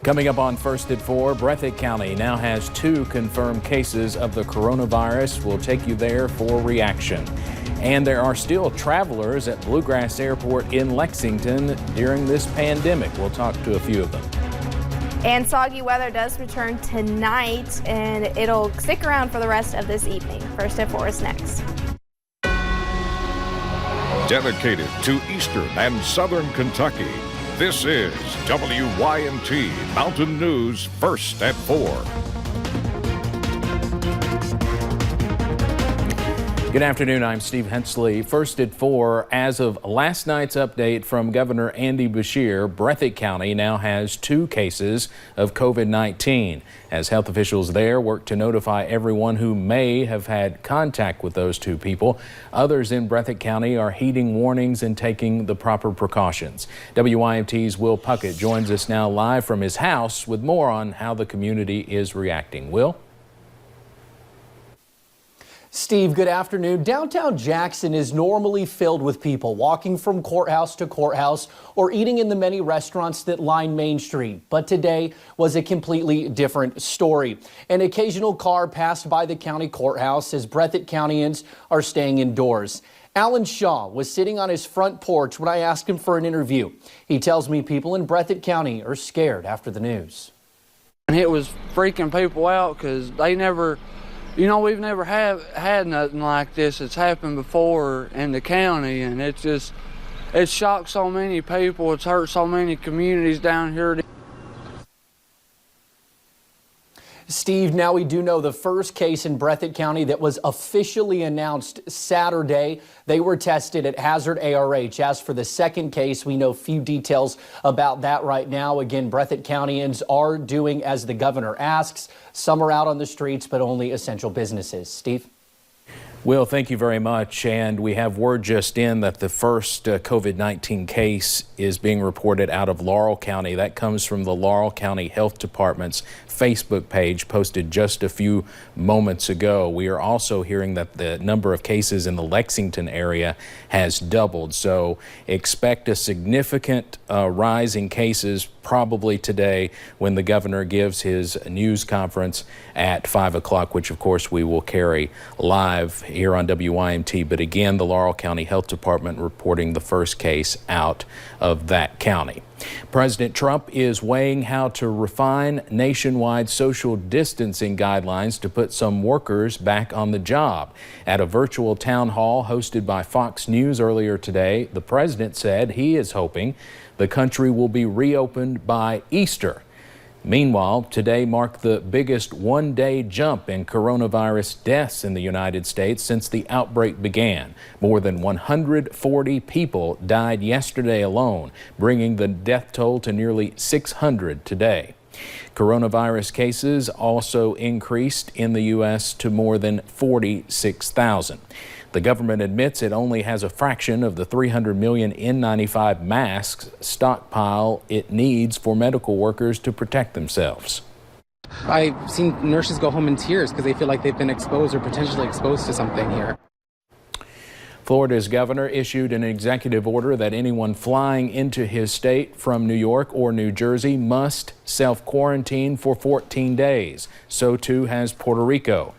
Coming up on First at 4, Breathitt County now has 2 confirmed cases of the coronavirus. We'll take you there for reaction. And there are still travelers at Bluegrass Airport in Lexington during this pandemic. We'll talk to a few of them. And soggy weather does return tonight, and it'll stick around for the rest of this evening. First at 4 is next. Dedicated to Eastern and Southern Kentucky, this is WYMT Mountain News First at 4. Good afternoon, I'm Steve Hensley. First at 4, as of last night's update from Governor Andy Beshear, Breathitt County now has 2 cases of COVID-19. As health officials there work to notify everyone who may have had contact with those 2 people, others in Breathitt County are heeding warnings and taking the proper precautions. WYMT's Will Puckett joins us now live from his house with more on how the community is reacting. Will? Steve, good afternoon. Downtown Jackson is normally filled with people walking from courthouse to courthouse or eating in the many restaurants that line Main Street. But today was a completely different story. An occasional car passed by the county courthouse as Breathitt Countyans are staying indoors. Alan Shaw was sitting on his front porch when I asked him for an interview. He tells me people in Breathitt County are scared after the news. And it was freaking people out because they never... You know, we've never had nothing like this. It's happened before in the county, and it's shocked so many people. It's hurt so many communities down here. Steve, now we do know the first case in Breathitt County that was officially announced Saturday. They were tested at Hazard ARH. As for the second case, we know few details about that right now. Again, Breathitt Countyans are doing as the governor asks. Some are out on the streets, but only essential businesses. Steve? Will, thank you very much. And we have word just in that the first COVID-19 case is being reported out of Laurel County. That comes from the Laurel County Health Department's Facebook page, posted just a few moments ago. We are also hearing that the number of cases in the Lexington area has doubled. So expect a significant rise in cases probably today when the governor gives his news conference at 5 o'clock, which of course we will carry live here on WYMT. But again, the Laurel County Health Department reporting the first case out of that county. President Trump is weighing how to refine nationwide social distancing guidelines to put some workers back on the job. At a virtual town hall hosted by Fox News earlier today, the president said he is hoping the country will be reopened by Easter. Meanwhile, today marked the biggest one-day jump in coronavirus deaths in the United States since the outbreak began. More than 140 people died yesterday alone, bringing the death toll to nearly 600 today. Coronavirus cases also increased in the U.S. to more than 46,000. The government admits it only has a fraction of the 300 million N95 masks stockpile it needs for medical workers to protect themselves. I've seen nurses go home in tears because they feel like they've been exposed or potentially exposed to something here. Florida's governor issued an executive order that anyone flying into his state from New York or New Jersey must self-quarantine for 14 days. So too has Puerto Rico.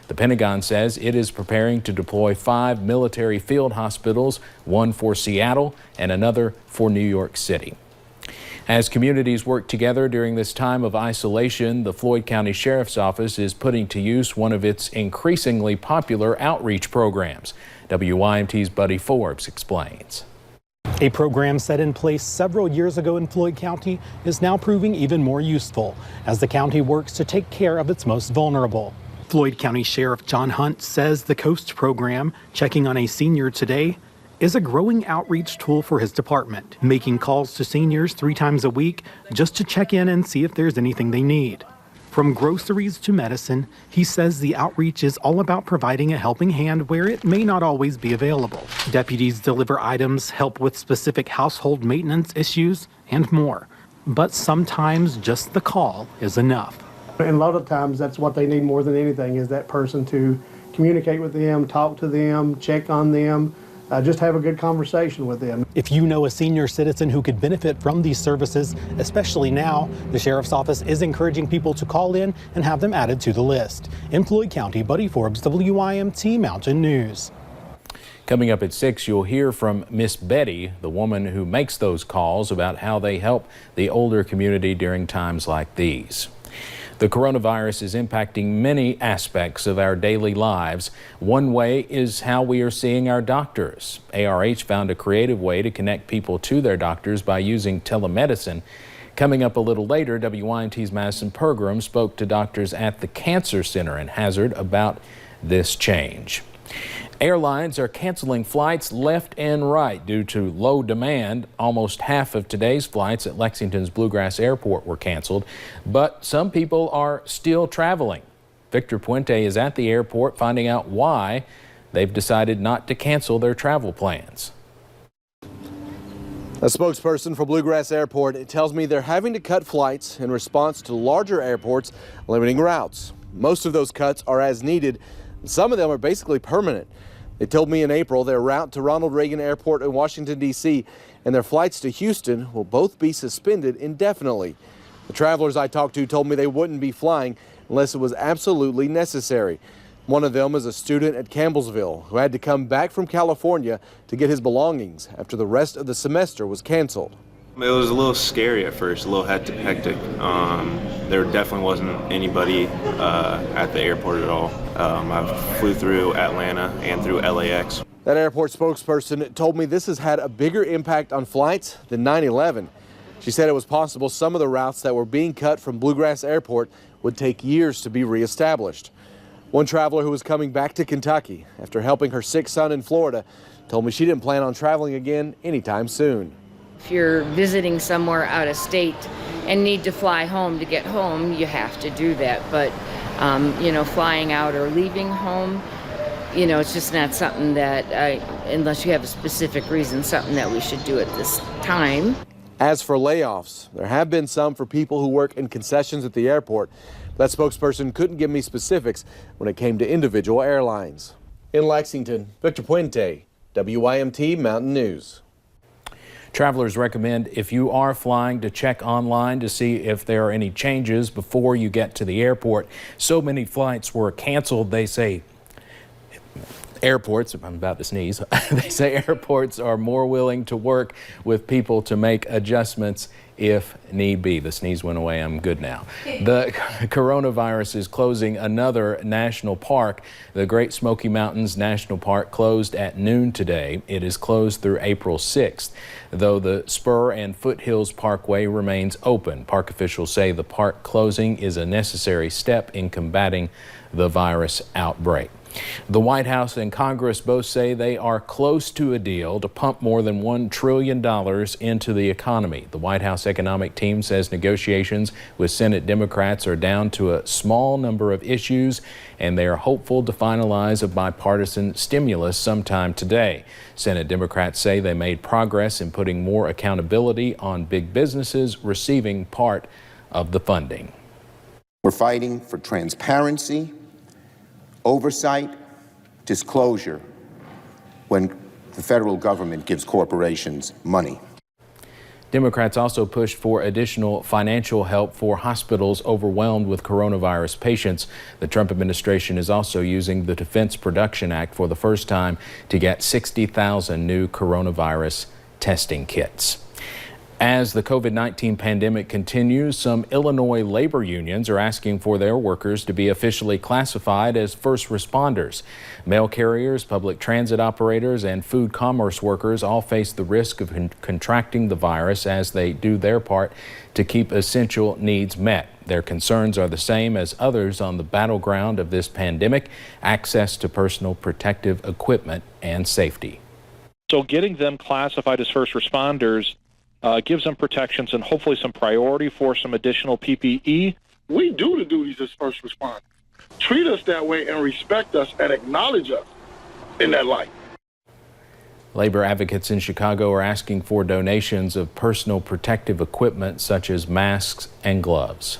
The Pentagon says it is preparing to deploy 5 military field hospitals, one for Seattle and another for New York City. As communities work together during this time of isolation, the Floyd County Sheriff's Office is putting to use one of its increasingly popular outreach programs. WYMT's Buddy Forbes explains. A program set in place several years ago in Floyd County is now proving even more useful as the county works to take care of its most vulnerable. Floyd County Sheriff John Hunt says the COAST program, Checking on a Senior Today, is a growing outreach tool for his department, making calls to seniors 3 times a week just to check in and see if there's anything they need. From groceries to medicine, he says the outreach is all about providing a helping hand where it may not always be available. Deputies deliver items, help with specific household maintenance issues, and more. But sometimes just the call is enough. And a lot of times that's what they need more than anything is that person to communicate with them, talk to them, check on them, just have a good conversation with them. If you know a senior citizen who could benefit from these services, especially now, the Sheriff's Office is encouraging people to call in and have them added to the list. In Floyd County, Buddy Forbes, WYMT Mountain News. Coming up at 6, you'll hear from Miss Betty, the woman who makes those calls, about how they help the older community during times like these. The coronavirus is impacting many aspects of our daily lives. One way is how we are seeing our doctors. ARH found a creative way to connect people to their doctors by using telemedicine. Coming up a little later, WYMT's Madison Pergram spoke to doctors at the Cancer Center in Hazard about this change. Airlines are canceling flights left and right due to low demand. Almost half of today's flights at Lexington's Bluegrass Airport were canceled, but some people are still traveling. Victor Puente is at the airport finding out why they've decided not to cancel their travel plans. A spokesperson for Bluegrass Airport tells me they're having to cut flights in response to larger airports limiting routes. Most of those cuts are as needed. Some of them are basically permanent. They told me in April their route to Ronald Reagan Airport in Washington, D.C. and their flights to Houston will both be suspended indefinitely. The travelers I talked to told me they wouldn't be flying unless it was absolutely necessary. One of them is a student at Campbellsville who had to come back from California to get his belongings after the rest of the semester was canceled. It was a little scary at first, a little hectic. There definitely wasn't anybody at the airport at all. I flew through Atlanta and through LAX. That airport spokesperson told me this has had a bigger impact on flights than 9/11. She said it was possible some of the routes that were being cut from Bluegrass Airport would take years to be reestablished. One traveler who was coming back to Kentucky after helping her sick son in Florida told me she didn't plan on traveling again anytime soon. If you're visiting somewhere out of state and need to fly home to get home, you have to do that. But, flying out or leaving home, it's just not something that, unless you have a specific reason, something that we should do at this time. As for layoffs, there have been some for people who work in concessions at the airport. That spokesperson couldn't give me specifics when it came to individual airlines. In Lexington, Victor Puente, WYMT Mountain News. Travelers recommend, if you are flying, to check online to see if there are any changes before you get to the airport. So many flights were canceled, they say. Airports, I'm about to sneeze, they say airports are more willing to work with people to make adjustments if need be. The sneeze went away, I'm good now. The coronavirus is closing another national park. The Great Smoky Mountains National Park closed at noon today. It is closed through April 6th, though the Spur and Foothills Parkway remains open. Park officials say the park closing is a necessary step in combating the virus outbreak. The White House and Congress both say they are close to a deal to pump more than $1 trillion into the economy. The White House economic team says negotiations with Senate Democrats are down to a small number of issues, and they are hopeful to finalize a bipartisan stimulus sometime today. Senate Democrats say they made progress in putting more accountability on big businesses receiving part of the funding. We're fighting for transparency, oversight, disclosure when the federal government gives corporations money. Democrats also pushed for additional financial help for hospitals overwhelmed with coronavirus patients. The Trump administration is also using the Defense Production Act for the first time to get 60,000 new coronavirus testing kits. As the COVID-19 pandemic continues, some Illinois labor unions are asking for their workers to be officially classified as first responders. Mail carriers, public transit operators, and food commerce workers all face the risk of contracting the virus as they do their part to keep essential needs met. Their concerns are the same as others on the battleground of this pandemic: access to personal protective equipment and safety. So getting them classified as first responders gives them protections and hopefully some priority for some additional PPE. We do the duties as first responders. Treat us that way and respect us and acknowledge us in that light. Labor advocates in Chicago are asking for donations of personal protective equipment such as masks and gloves.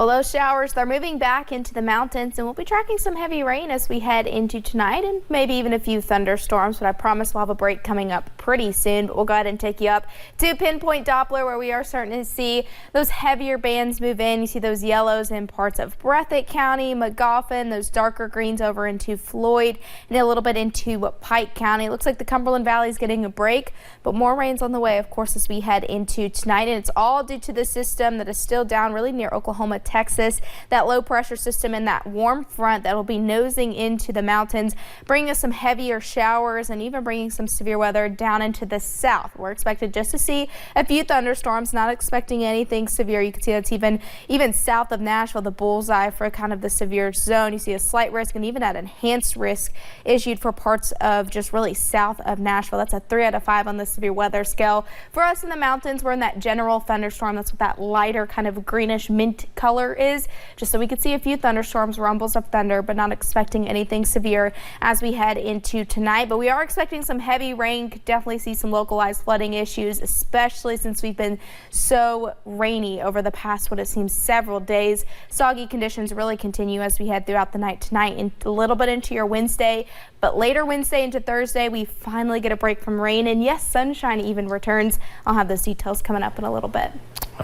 Well, those showers, they're moving back into the mountains, and we'll be tracking some heavy rain as we head into tonight and maybe even a few thunderstorms, but I promise we'll have a break coming up pretty soon. But we'll go ahead and take you up to Pinpoint Doppler, where we are starting to see those heavier bands move in. You see those yellows in parts of Breathitt County, Magoffin, those darker greens over into Floyd, and a little bit into Pike County. It looks like the Cumberland Valley is getting a break, but more rain's on the way, of course, as we head into tonight, and it's all due to the system that is still down really near Oklahoma, Texas. That low pressure system and that warm front that will be nosing into the mountains, bringing us some heavier showers and even bringing some severe weather down into the south. We're expected just to see a few thunderstorms, not expecting anything severe. You can see that's even south of Nashville, the bullseye for kind of the severe zone. You see a slight risk and even an enhanced risk issued for parts of just really south of Nashville. That's a 3 out of 5 on the severe weather scale. For us in the mountains, we're in that general thunderstorm. That's what that lighter kind of greenish mint color is, just so we could see a few thunderstorms, rumbles of thunder, but not expecting anything severe as we head into tonight. But we are expecting some heavy rain. Could definitely see some localized flooding issues, especially since we've been so rainy over the past, what it seems, several days. Soggy conditions really continue as we head throughout the night tonight and a little bit into your Wednesday. But later Wednesday into Thursday, we finally get a break from rain, and yes, sunshine even returns. I'll have those details coming up in a little bit.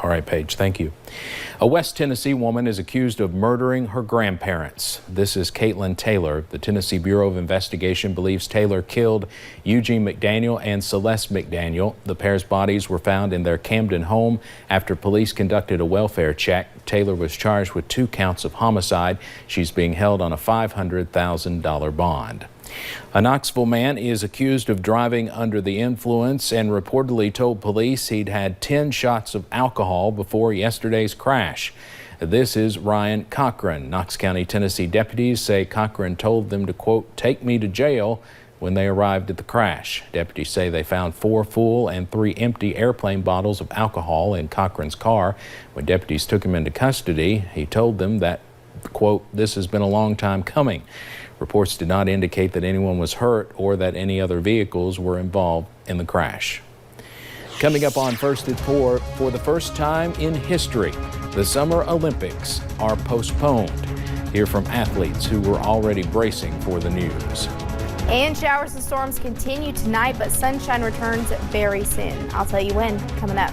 All right, Paige, thank you. A West Tennessee woman is accused of murdering her grandparents. This is Caitlin Taylor. The Tennessee Bureau of Investigation believes Taylor killed Eugene McDaniel and Celeste McDaniel. The pair's bodies were found in their Camden home after police conducted a welfare check. Taylor was charged with 2 counts of homicide. She's being held on a $500,000 bond. A Knoxville man is accused of driving under the influence and reportedly told police he'd had 10 shots of alcohol before yesterday's crash. This is Ryan Cochran. Knox County, Tennessee deputies say Cochran told them to, quote, take me to jail when they arrived at the crash. Deputies say they found 4 full and 3 empty airplane bottles of alcohol in Cochran's car. When deputies took him into custody, he told them that, quote, this has been a long time coming. Reports did not indicate that anyone was hurt or that any other vehicles were involved in the crash. Coming up on First at 4, for the first time in history, the Summer Olympics are postponed. Hear from athletes who were already bracing for the news. And showers and storms continue tonight, but sunshine returns very soon. I'll tell you when, coming up.